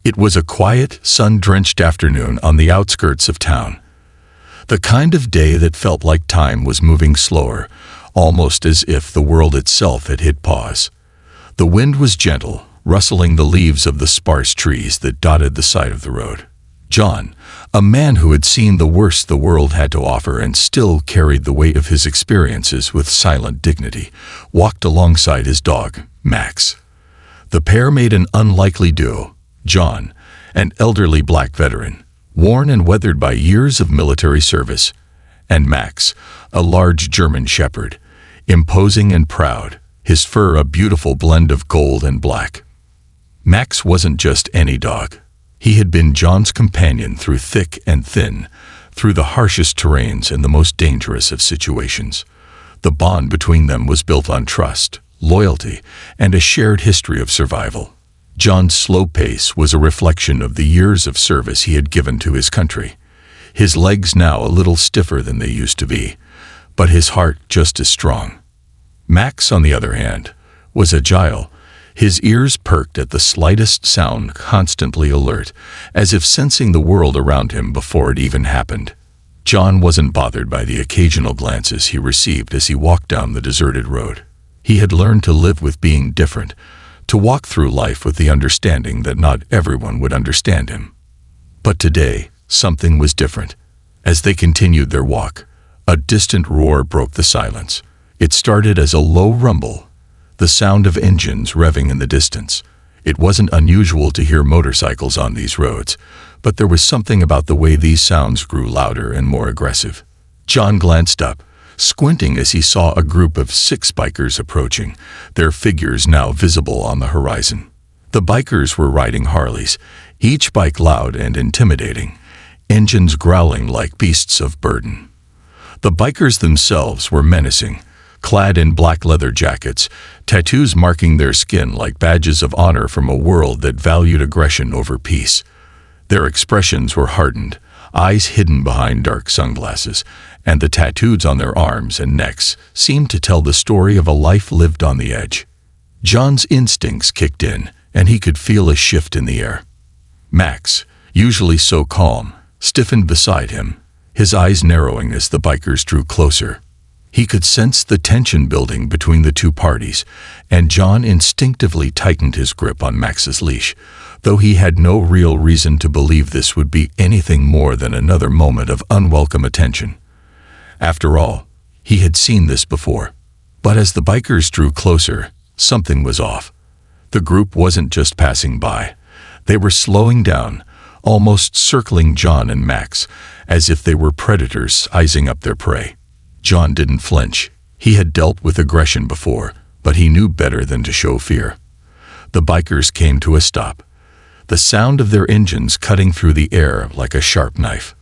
It was a quiet, sun-drenched afternoon on the outskirts of town. The kind of day that felt like time was moving slower, almost as if the world itself had hit pause. The wind was gentle, rustling the leaves of the sparse trees that dotted the side of the road. John, a man who had seen the worst the world had to offer and still carried the weight of his experiences with silent dignity, walked alongside his dog, Max. The pair made an unlikely duo. John, an elderly black veteran, worn and weathered by years of military service, and Max, a large German shepherd, imposing and proud, his fur a beautiful blend of gold and black. Max wasn't just any dog. He had been John's companion through thick and thin, through the harshest terrains and the most dangerous of situations. The bond between them was built on trust, loyalty, and a shared history of survival. John's slow pace was a reflection of the years of service he had given to his country. His legs now a little stiffer than they used to be, but his heart just as strong. Max, on the other hand, was agile, his ears perked at the slightest sound, constantly alert, as if sensing the world around him before it even happened. John wasn't bothered by the occasional glances he received as he walked down the deserted road. He had learned to live with being different, to walk through life with the understanding that not everyone would understand him. But today, something was different. As they continued their walk, a distant roar broke the silence. It started as a low rumble, the sound of engines revving in the distance. It wasn't unusual to hear motorcycles on these roads, but there was something about the way these sounds grew louder and more aggressive. John glanced up, squinting as he saw a group of 6 bikers approaching, their figures now visible on the horizon. The bikers were riding Harleys, each bike loud and intimidating, engines growling like beasts of burden. The bikers themselves were menacing, clad in black leather jackets, tattoos marking their skin like badges of honor from a world that valued aggression over peace. Their expressions were hardened, eyes hidden behind dark sunglasses, and the tattoos on their arms and necks seemed to tell the story of a life lived on the edge. John's instincts kicked in, and he could feel a shift in the air. Max, usually so calm, stiffened beside him, his eyes narrowing as the bikers drew closer. He could sense the tension building between the two parties, and John instinctively tightened his grip on Max's leash, though he had no real reason to believe this would be anything more than another moment of unwelcome attention. After all, he had seen this before. But as the bikers drew closer, something was off. The group wasn't just passing by. They were slowing down, almost circling John and Max, as if they were predators sizing up their prey. John didn't flinch. He had dealt with aggression before, but he knew better than to show fear. The bikers came to a stop, the sound of their engines cutting through the air like a sharp knife.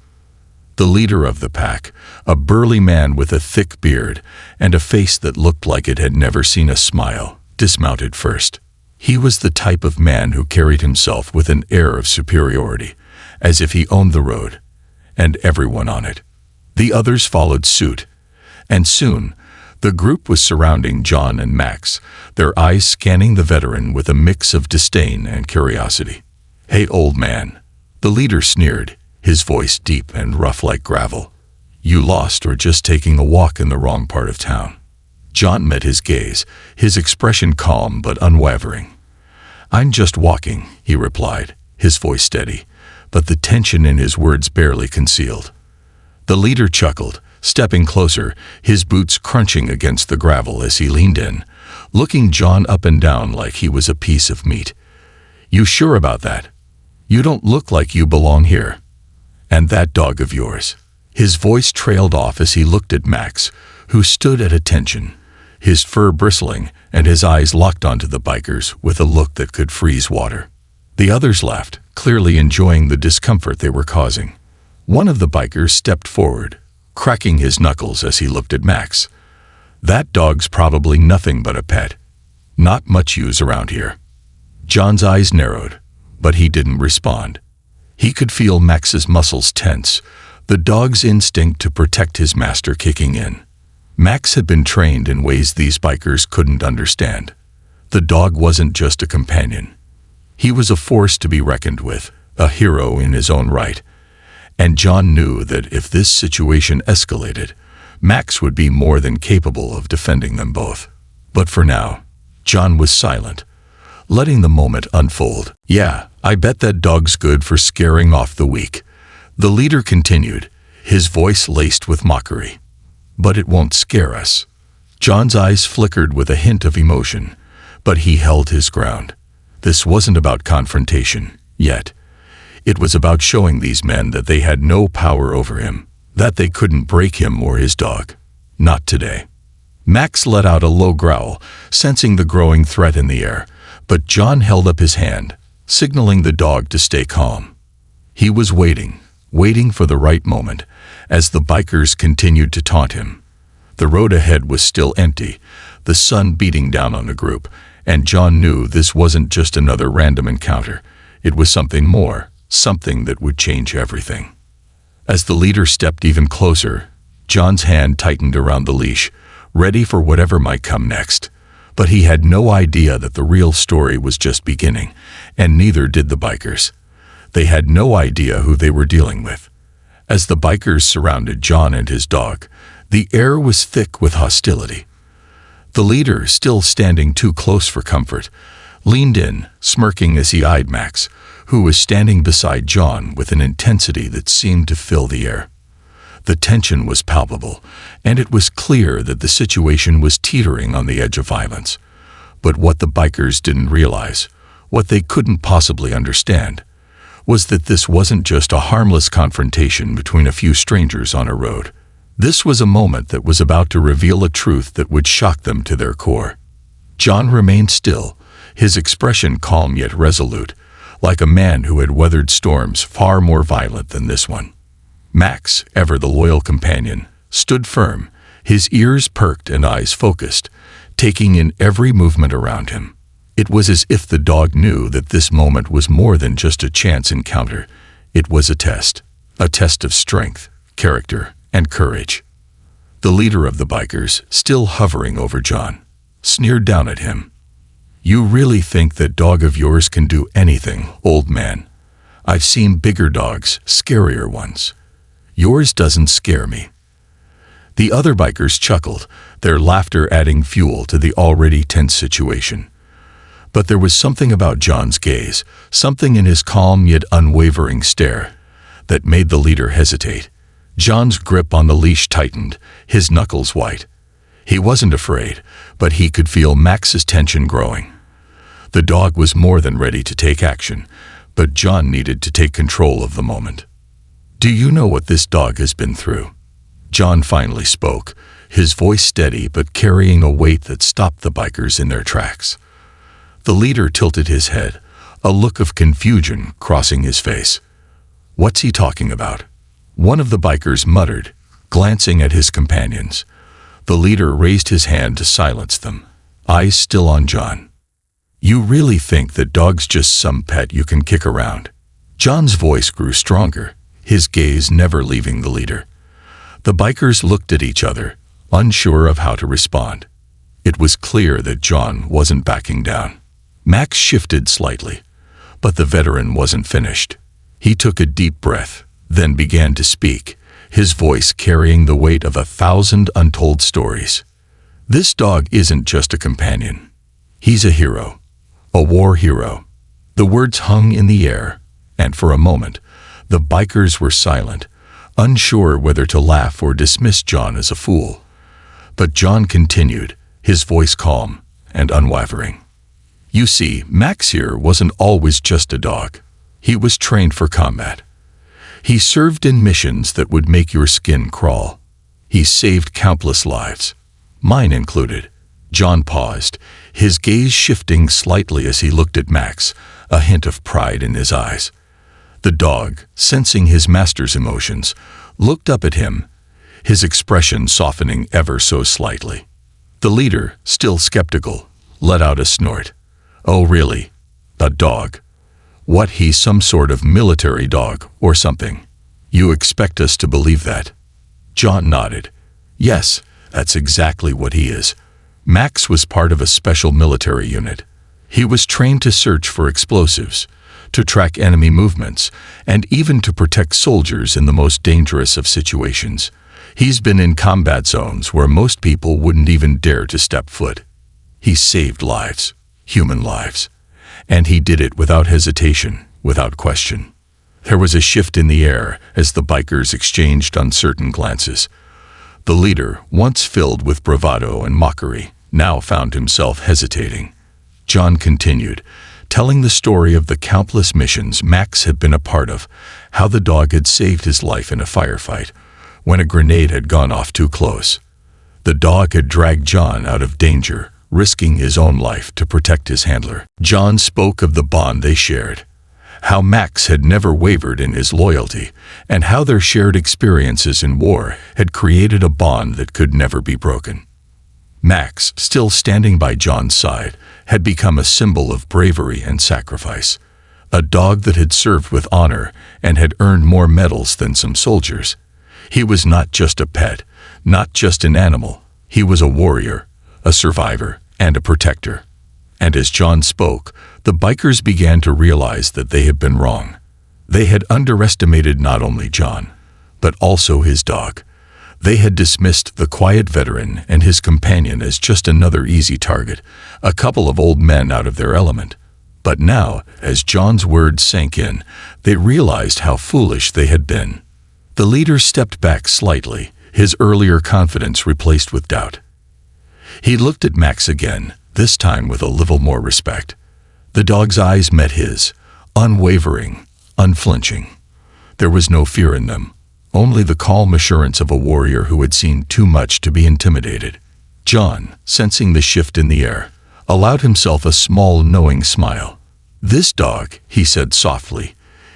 The leader of the pack, a burly man with a thick beard and a face that looked like it had never seen a smile, dismounted first. He was the type of man who carried himself with an air of superiority, as if he owned the road, and everyone on it. The others followed suit, and soon, the group was surrounding John and Max, their eyes scanning the veteran with a mix of disdain and curiosity. "Hey, old man," the leader sneered, his voice deep and rough like gravel. "You lost or just taking a walk in the wrong part of town?" John met his gaze, his expression calm but unwavering. "I'm just walking," he replied, his voice steady, but the tension in his words barely concealed. The leader chuckled, stepping closer, his boots crunching against the gravel as he leaned in, looking John up and down like he was a piece of meat. "You sure about that? You don't look like you belong here. And that dog of yours?" His voice trailed off as he looked at Max, who stood at attention, his fur bristling and his eyes locked onto the bikers with a look that could freeze water. The others laughed, clearly enjoying the discomfort they were causing. One of the bikers stepped forward, cracking his knuckles as he looked at Max. "That dog's probably nothing but a pet. Not much use around here." John's eyes narrowed, but he didn't respond. He could feel Max's muscles tense, the dog's instinct to protect his master kicking in. Max had been trained in ways these bikers couldn't understand. The dog wasn't just a companion. He was a force to be reckoned with, a hero in his own right. And John knew that if this situation escalated, Max would be more than capable of defending them both. But for now, John was silent, letting the moment unfold. "Yeah, I bet that dog's good for scaring off the weak," the leader continued, his voice laced with mockery. "But it won't scare us." John's eyes flickered with a hint of emotion, but he held his ground. This wasn't about confrontation, yet. It was about showing these men that they had no power over him, that they couldn't break him or his dog. Not today. Max let out a low growl, sensing the growing threat in the air, but John held up his hand, signaling the dog to stay calm. He was waiting for the right moment, as the bikers continued to taunt him. The road ahead was still empty, the sun beating down on the group, and John knew this wasn't just another random encounter. It was something more, something that would change everything. As the leader stepped even closer, John's hand tightened around the leash, ready for whatever might come next. But he had no idea that the real story was just beginning, and neither did the bikers. They had no idea who they were dealing with. As the bikers surrounded John and his dog, the air was thick with hostility. The leader, still standing too close for comfort, leaned in, smirking as he eyed Max, who was standing beside John with an intensity that seemed to fill the air. The tension was palpable, and it was clear that the situation was teetering on the edge of violence. But what the bikers didn't realize, what they couldn't possibly understand, was that this wasn't just a harmless confrontation between a few strangers on a road. This was a moment that was about to reveal a truth that would shock them to their core. John remained still, his expression calm yet resolute, like a man who had weathered storms far more violent than this one. Max, ever the loyal companion, stood firm, his ears perked and eyes focused, taking in every movement around him. It was as if the dog knew that this moment was more than just a chance encounter. It was a test of strength, character, and courage. The leader of the bikers, still hovering over John, sneered down at him. "You really think that dog of yours can do anything, old man? I've seen bigger dogs, scarier ones. Yours doesn't scare me." The other bikers chuckled, their laughter adding fuel to the already tense situation. But there was something about John's gaze, something in his calm yet unwavering stare, that made the leader hesitate. John's grip on the leash tightened, his knuckles white. He wasn't afraid, but he could feel Max's tension growing. The dog was more than ready to take action, but John needed to take control of the moment. "Do you know what this dog has been through?" John finally spoke, his voice steady but carrying a weight that stopped the bikers in their tracks. The leader tilted his head, a look of confusion crossing his face. "What's he talking about?" One of the bikers muttered, glancing at his companions. The leader raised his hand to silence them, eyes still on John. "You really think that dog's just some pet you can kick around?" John's voice grew stronger, his gaze never leaving the leader. The bikers looked at each other, unsure of how to respond. It was clear that John wasn't backing down. Max shifted slightly, but the veteran wasn't finished. He took a deep breath, then began to speak, his voice carrying the weight of 1,000 untold stories. "This dog isn't just a companion. He's a hero, a war hero." The words hung in the air, and for a moment, the bikers were silent, unsure whether to laugh or dismiss John as a fool. But John continued, his voice calm and unwavering. "You see, Max here wasn't always just a dog. He was trained for combat. He served in missions that would make your skin crawl. He saved countless lives, mine included." John paused, his gaze shifting slightly as he looked at Max, a hint of pride in his eyes. The dog, sensing his master's emotions, looked up at him, his expression softening ever so slightly. The leader, still skeptical, let out a snort. "Oh really? A dog? What, he's some sort of military dog or something? You expect us to believe that?" John nodded. "Yes, that's exactly what he is. Max was part of a special military unit. He was trained to search for explosives, to track enemy movements, and even to protect soldiers in the most dangerous of situations. He's been in combat zones where most people wouldn't even dare to step foot. He saved lives, human lives, and he did it without hesitation, without question. There was a shift in the air as the bikers exchanged uncertain glances. The leader, once filled with bravado and mockery, now found himself hesitating. John continued, telling the story of the countless missions Max had been a part of, how the dog had saved his life in a firefight when a grenade had gone off too close. The dog had dragged John out of danger, risking his own life to protect his handler. John spoke of the bond they shared, how Max had never wavered in his loyalty, and how their shared experiences in war had created a bond that could never be broken. Max, still standing by John's side, had become a symbol of bravery and sacrifice, a dog that had served with honor and had earned more medals than some soldiers. He was not just a pet, not just an animal. He was a warrior, a survivor, and a protector. And as John spoke, the bikers began to realize that they had been wrong. They had underestimated not only John, but also his dog. They had dismissed the quiet veteran and his companion as just another easy target, a couple of old men out of their element. But now, as John's words sank in, they realized how foolish they had been. The leader stepped back slightly, his earlier confidence replaced with doubt. He looked at Max again, this time with a little more respect. The dog's eyes met his, unwavering, unflinching. There was no fear in them, only the calm assurance of a warrior who had seen too much to be intimidated. John, sensing the shift in the air, allowed himself a small, knowing smile. "This dog," he said softly,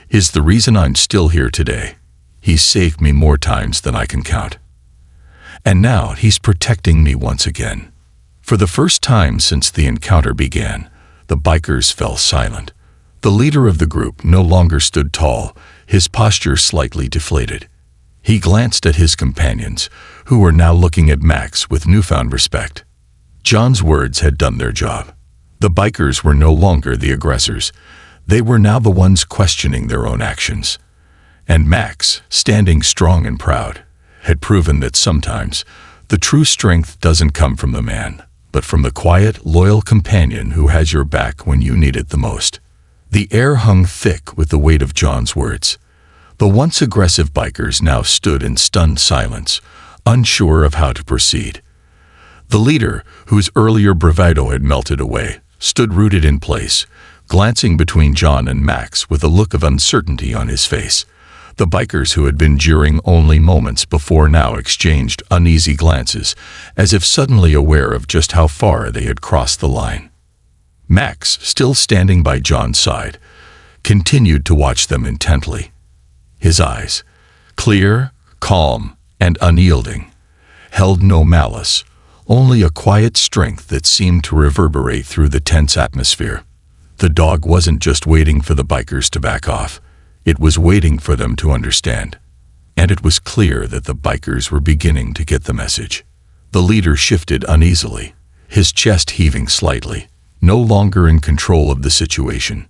"is the reason I'm still here today. He's saved me more times than I can count. And now he's protecting me once again." For the first time since the encounter began, the bikers fell silent. The leader of the group no longer stood tall, his posture slightly deflated. He glanced at his companions, who were now looking at Max with newfound respect. John's words had done their job. The bikers were no longer the aggressors. They were now the ones questioning their own actions. And Max, standing strong and proud, had proven that sometimes the true strength doesn't come from the man, but from the quiet, loyal companion who has your back when you need it the most. The air hung thick with the weight of John's words. The once aggressive bikers now stood in stunned silence, unsure of how to proceed. The leader, whose earlier bravado had melted away, stood rooted in place, glancing between John and Max with a look of uncertainty on his face. The bikers who had been jeering only moments before now exchanged uneasy glances, as if suddenly aware of just how far they had crossed the line. Max, still standing by John's side, continued to watch them intently. His eyes, clear, calm, and unyielding, held no malice, only a quiet strength that seemed to reverberate through the tense atmosphere. The dog wasn't just waiting for the bikers to back off. It was waiting for them to understand. And it was clear that the bikers were beginning to get the message. The leader shifted uneasily, his chest heaving slightly, no longer in control of the situation.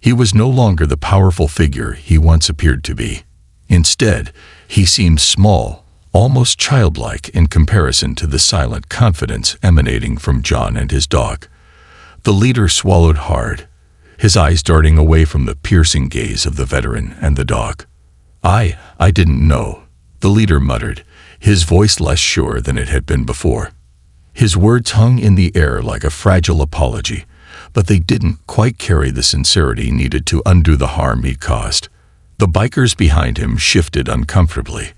He was no longer the powerful figure he once appeared to be. Instead, he seemed small, almost childlike in comparison to the silent confidence emanating from John and his dog. The leader swallowed hard, his eyes darting away from the piercing gaze of the veteran and the dog. I didn't know," the leader muttered, his voice less sure than it had been before. His words hung in the air like a fragile apology, but they didn't quite carry the sincerity needed to undo the harm he'd caused. The bikers behind him shifted uncomfortably,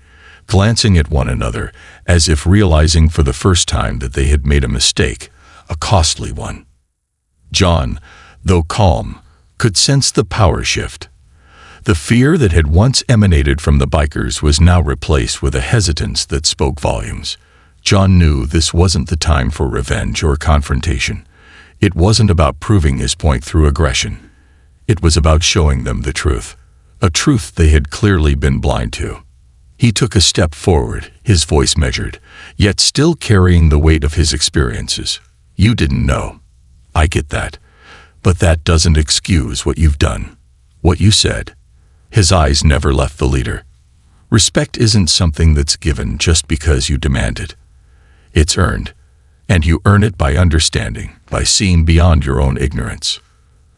glancing at one another as if realizing for the first time that they had made a mistake, a costly one. John, though calm, could sense the power shift. The fear that had once emanated from the bikers was now replaced with a hesitance that spoke volumes. John knew this wasn't the time for revenge or confrontation. It wasn't about proving his point through aggression. It was about showing them the truth, a truth they had clearly been blind to. He took a step forward, his voice measured, yet still carrying the weight of his experiences. "You didn't know. I get that. But that doesn't excuse what you've done, what you said. His eyes never left the leader. Respect isn't something that's given just because you demand it. It's earned, and you earn it by understanding, by seeing beyond your own ignorance.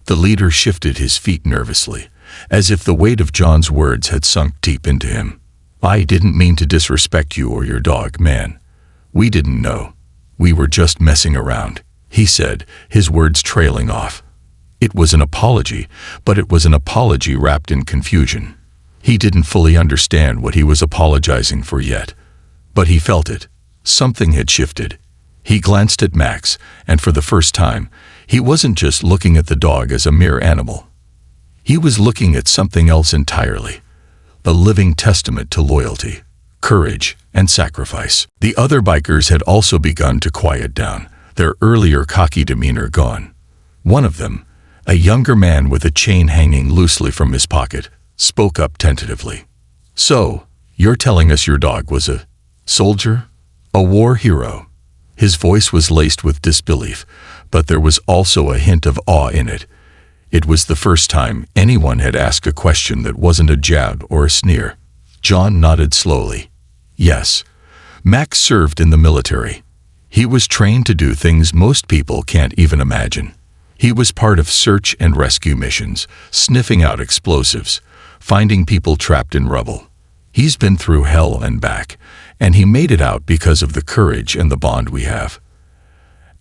The leader shifted his feet nervously, as if the weight of John's words had sunk deep into him. I didn't mean to disrespect you or your dog, man. We didn't know. We were just messing around, he said, his words trailing off. It was an apology, but it was an apology wrapped in confusion. He didn't fully understand what he was apologizing for yet, but he felt it. Something had shifted. He glanced at Max, and for the first time, he wasn't just looking at the dog as a mere animal. He was looking at something else entirely, a living testament to loyalty, courage, and sacrifice. The other bikers had also begun to quiet down, their earlier cocky demeanor gone. One of them, a younger man with a chain hanging loosely from his pocket, spoke up tentatively. So, you're telling us your dog was a soldier? A war hero? His voice was laced with disbelief, but there was also a hint of awe in it. It was the first time anyone had asked a question that wasn't a jab or a sneer. John nodded slowly. Yes, Max served in the military. He was trained to do things most people can't even imagine. He was part of search and rescue missions, sniffing out explosives, finding people trapped in rubble. He's been through hell and back, and he made it out because of the courage and the bond we have.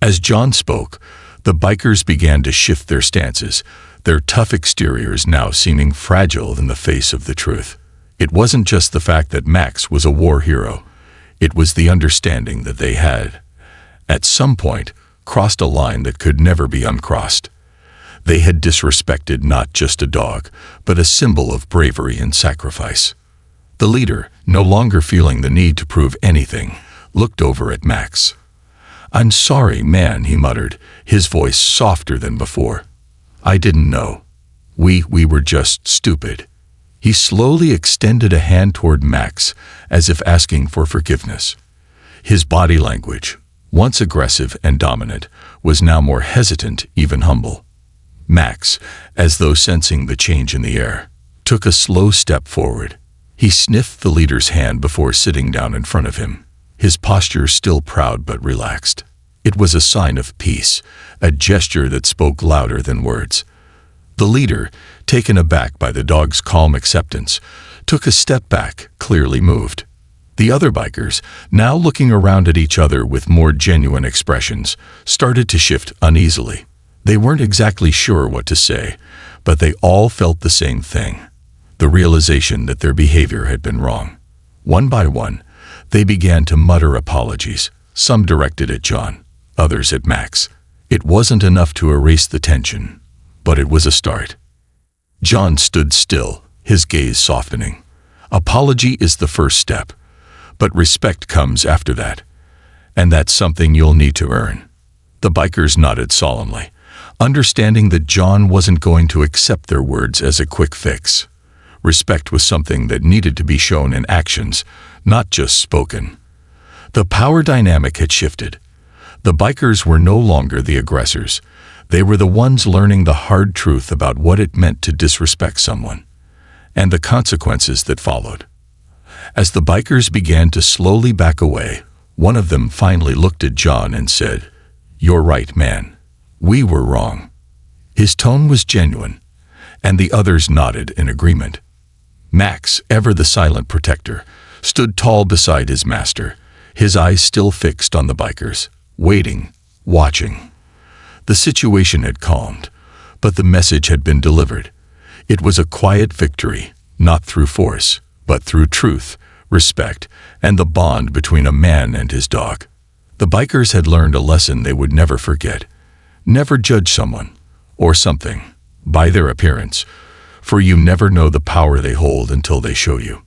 As John spoke, the bikers began to shift their stances, their tough exteriors now seeming fragile in the face of the truth. It wasn't just the fact that Max was a war hero. It was the understanding that they had, at some point, crossed a line that could never be uncrossed. They had disrespected not just a dog, but a symbol of bravery and sacrifice. The leader, no longer feeling the need to prove anything, looked over at Max. I'm sorry, man, he muttered, his voice softer than before. I didn't know. We were just stupid. He slowly extended a hand toward Max, as if asking for forgiveness. His body language, once aggressive and dominant, was now more hesitant, even humble. Max, as though sensing the change in the air, took a slow step forward. He sniffed the leader's hand before sitting down in front of him, his posture still proud but relaxed. It was a sign of peace, a gesture that spoke louder than words. The leader, taken aback by the dog's calm acceptance, took a step back, clearly moved. The other bikers, now looking around at each other with more genuine expressions, started to shift uneasily. They weren't exactly sure what to say, but they all felt the same thing, the realization that their behavior had been wrong. One by one, they began to mutter apologies, some directed at John, others at Max. It wasn't enough to erase the tension, but it was a start. John stood still, his gaze softening. Apology is the first step, but respect comes after that, and that's something you'll need to earn. The bikers nodded solemnly, understanding that John wasn't going to accept their words as a quick fix. Respect was something that needed to be shown in actions, not just spoken. The power dynamic had shifted. The bikers were no longer the aggressors. They were the ones learning the hard truth about what it meant to disrespect someone, and the consequences that followed. As the bikers began to slowly back away, one of them finally looked at John and said, "You're right, man. We were wrong." His tone was genuine, and the others nodded in agreement. Max, ever the silent protector, stood tall beside his master, his eyes still fixed on the bikers, waiting, watching. The situation had calmed, but the message had been delivered. It was a quiet victory, not through force, but through truth, respect, and the bond between a man and his dog. The bikers had learned a lesson they would never forget. Never judge someone, or something, by their appearance, for you never know the power they hold until they show you.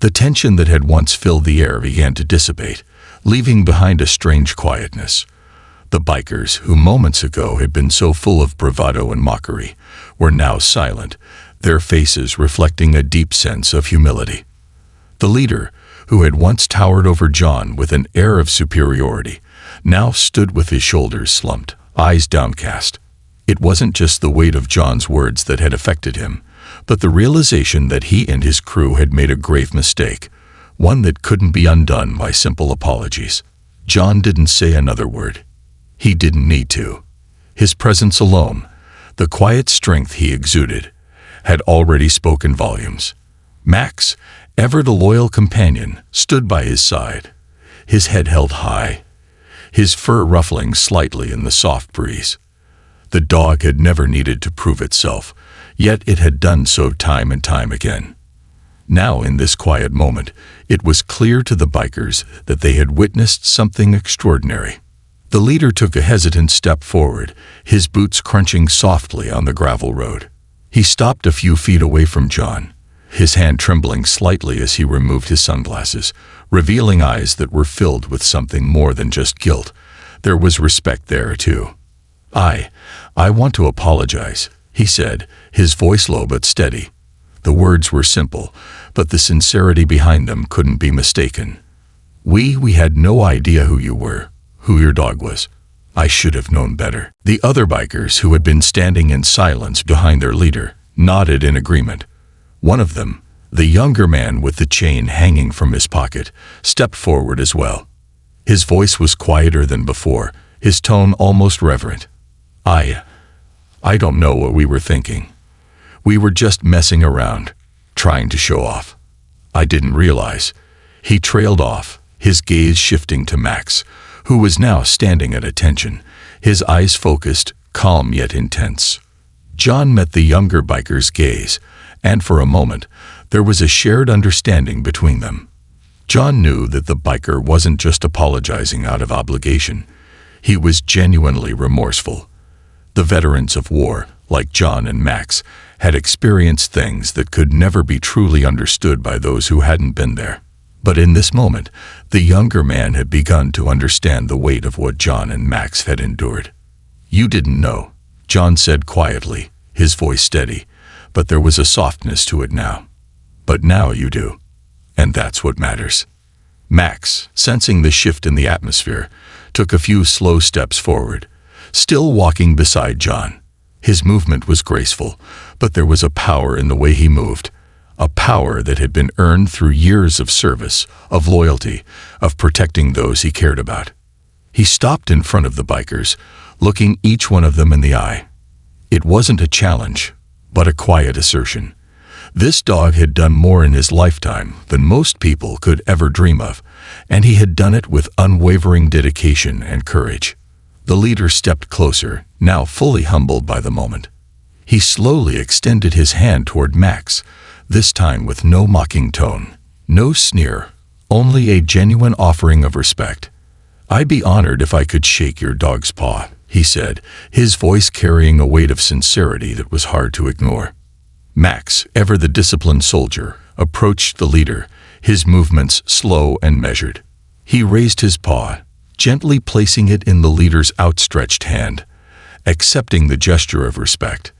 The tension that had once filled the air began to dissipate, leaving behind a strange quietness. The bikers, who moments ago had been so full of bravado and mockery, were now silent, their faces reflecting a deep sense of humility. The leader, who had once towered over John with an air of superiority, now stood with his shoulders slumped, eyes downcast. It wasn't just the weight of John's words that had affected him, but the realization that he and his crew had made a grave mistake, one that couldn't be undone by simple apologies. John didn't say another word. He didn't need to. His presence alone, the quiet strength he exuded, had already spoken volumes. Max, ever the loyal companion, stood by his side, his head held high, his fur ruffling slightly in the soft breeze. The dog had never needed to prove itself, yet it had done so time and time again. Now, in this quiet moment, it was clear to the bikers that they had witnessed something extraordinary. The leader took a hesitant step forward, his boots crunching softly on the gravel road. He stopped a few feet away from John, his hand trembling slightly as he removed his sunglasses, revealing eyes that were filled with something more than just guilt. There was respect there, too. I want to apologize," he said, his voice low but steady. The words were simple, but the sincerity behind them couldn't be mistaken. We had no idea who you were, who your dog was. I should have known better." The other bikers, who had been standing in silence behind their leader, nodded in agreement. One of them, the younger man with the chain hanging from his pocket, stepped forward as well. His voice was quieter than before, his tone almost reverent. I don't know what we were thinking. We were just messing around, trying to show off. I didn't realize." He trailed off, his gaze shifting to Max, who was now standing at attention, his eyes focused, calm yet intense. John met the younger biker's gaze, and for a moment, there was a shared understanding between them. John knew that the biker wasn't just apologizing out of obligation. He was genuinely remorseful. The veterans of war, like John and Max, had experienced things that could never be truly understood by those who hadn't been there. But in this moment, the younger man had begun to understand the weight of what John and Max had endured. "You didn't know," John said quietly, his voice steady, but there was a softness to it now. "But now you do. And that's what matters." Max, sensing the shift in the atmosphere, took a few slow steps forward, still walking beside John. His movement was graceful, but there was a power in the way he moved, a power that had been earned through years of service, of loyalty, of protecting those he cared about. He stopped in front of the bikers, looking each one of them in the eye. It wasn't a challenge, but a quiet assertion. This dog had done more in his lifetime than most people could ever dream of, and he had done it with unwavering dedication and courage. The leader stepped closer, now fully humbled by the moment. He slowly extended his hand toward Max, this time with no mocking tone, no sneer, only a genuine offering of respect. "I'd be honored if I could shake your dog's paw," he said, his voice carrying a weight of sincerity that was hard to ignore. Max, ever the disciplined soldier, approached the leader, his movements slow and measured. He raised his paw, gently placing it in the leader's outstretched hand, accepting the gesture of respect.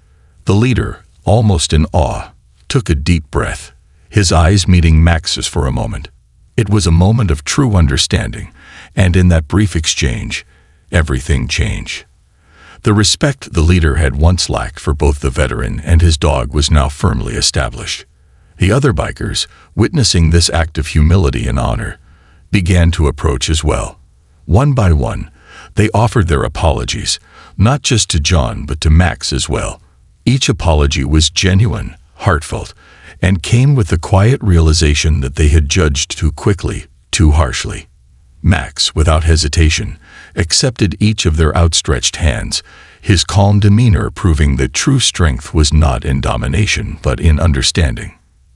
The leader, almost in awe, took a deep breath, his eyes meeting Max's for a moment. It was a moment of true understanding, and in that brief exchange, everything changed. The respect the leader had once lacked for both the veteran and his dog was now firmly established. The other bikers, witnessing this act of humility and honor, began to approach as well. One by one, they offered their apologies, not just to John but to Max as well. Each apology was genuine, heartfelt, and came with the quiet realization that they had judged too quickly, too harshly. Max, without hesitation, accepted each of their outstretched hands, his calm demeanor proving that true strength was not in domination but in understanding.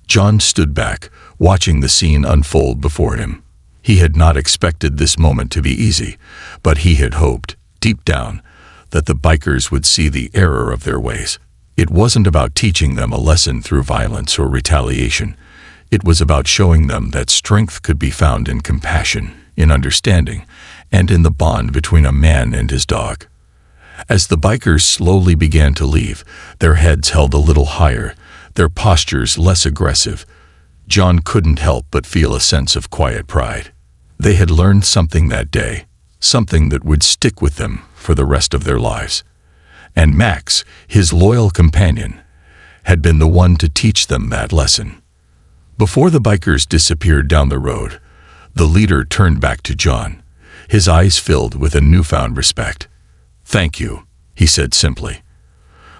John stood back, watching the scene unfold before him. He had not expected this moment to be easy, but he had hoped, deep down, that the bikers would see the error of their ways. It wasn't about teaching them a lesson through violence or retaliation. It was about showing them that strength could be found in compassion, in understanding, and in the bond between a man and his dog. As the bikers slowly began to leave, their heads held a little higher, their postures less aggressive, John couldn't help but feel a sense of quiet pride. They had learned something that day, something that would stick with them for the rest of their lives. And Max, his loyal companion, had been the one to teach them that lesson. Before the bikers disappeared down the road, the leader turned back to John, his eyes filled with a newfound respect. "Thank you," he said simply,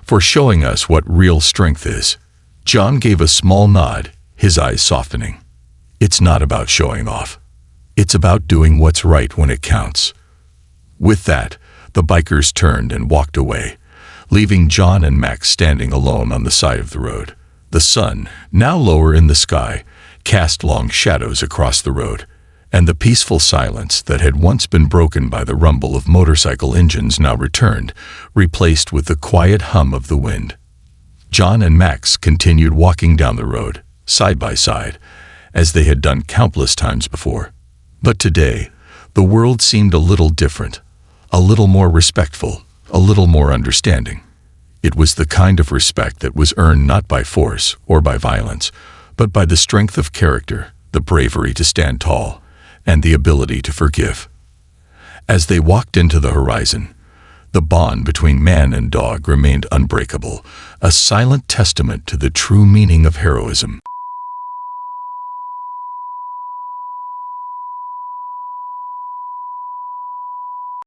"for showing us what real strength is." John gave a small nod, his eyes softening. "It's not about showing off. It's about doing what's right when it counts." With that, the bikers turned and walked away, leaving John and Max standing alone on the side of the road. The sun, now lower in the sky, cast long shadows across the road, and the peaceful silence that had once been broken by the rumble of motorcycle engines now returned, replaced with the quiet hum of the wind. John and Max continued walking down the road, side by side, as they had done countless times before. But today, the world seemed a little different, a little more respectful, a little more understanding. It was the kind of respect that was earned not by force or by violence, but by the strength of character, the bravery to stand tall, and the ability to forgive. As they walked into the horizon, the bond between man and dog remained unbreakable, a silent testament to the true meaning of heroism.